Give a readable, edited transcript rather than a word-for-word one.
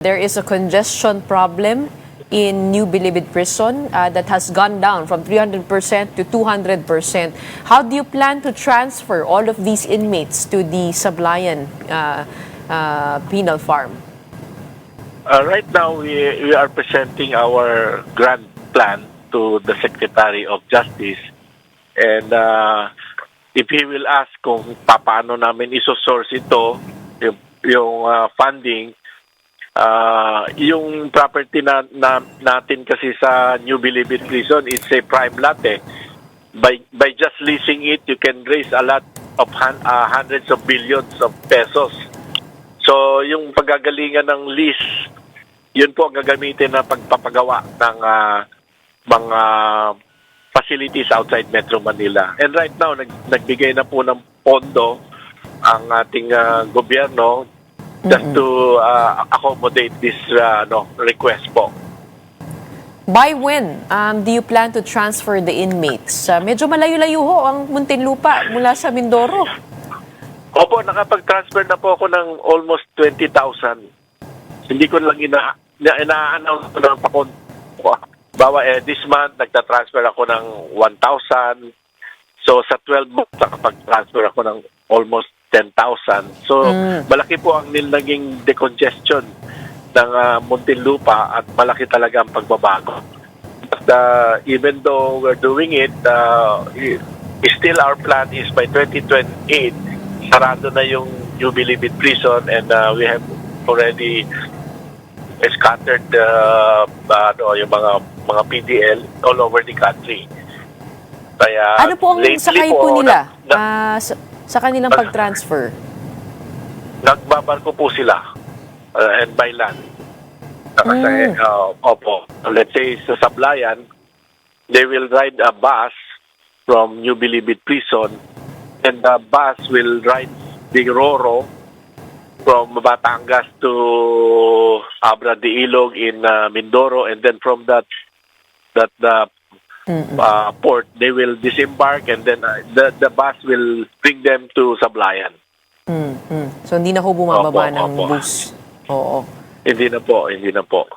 There is a congestion problem in New Bilibid Prison that has gone down from 300% to 200%. How do you plan to transfer all of these inmates to the Sablayan Penal Farm? Right now, we are presenting our grand plan to the Secretary of Justice. And if he will ask kung paano namin isosource ito, yung funding, yung property natin kasi sa New Bilibid Prison, it's a prime lot eh. By just leasing it, you can raise a lot of hundreds of billions of pesos. So, yung paggagalingan ng lease, yun po ang gagamitin na pagpapagawa ng mga facilities outside Metro Manila. And right now, nagbigay na po ng pondo ang ating gobyerno just to accommodate this request po. By when do you plan to transfer the inmates? Medyo malayo-layo ho ang Muntinlupa mula sa Mindoro. Opo, nakapag-transfer na po ako ng almost 20,000. Hindi ko lang ina-announce ko ng pakon. This month, nagta-transfer ako ng 1,000. So, sa 12 months, nakapag-transfer ako ng almost 10,000. So, malaki po ang naging decongestion ng Muntinlupa at malaki talaga ang pagbabago. But even though we're doing it, still our plan is by 2028, sarado na yung New Bilibid Prison and we have already scattered yung mga PDL all over the country. Kaya, ano po ang sakay po nila sa kanilang pag-transfer? Nagbabarko po sila and by land. Kasi, opo, let's say sa Sablayan, they will ride a bus from New Bilibid Prison and the bus will ride the Roro from Batangas to Abra de Ilog in Mindoro, and then from that port they will disembark and then the bus will bring them to Sablayan. So hindi na ho bumababa ng bus. Oo. Hindi na po.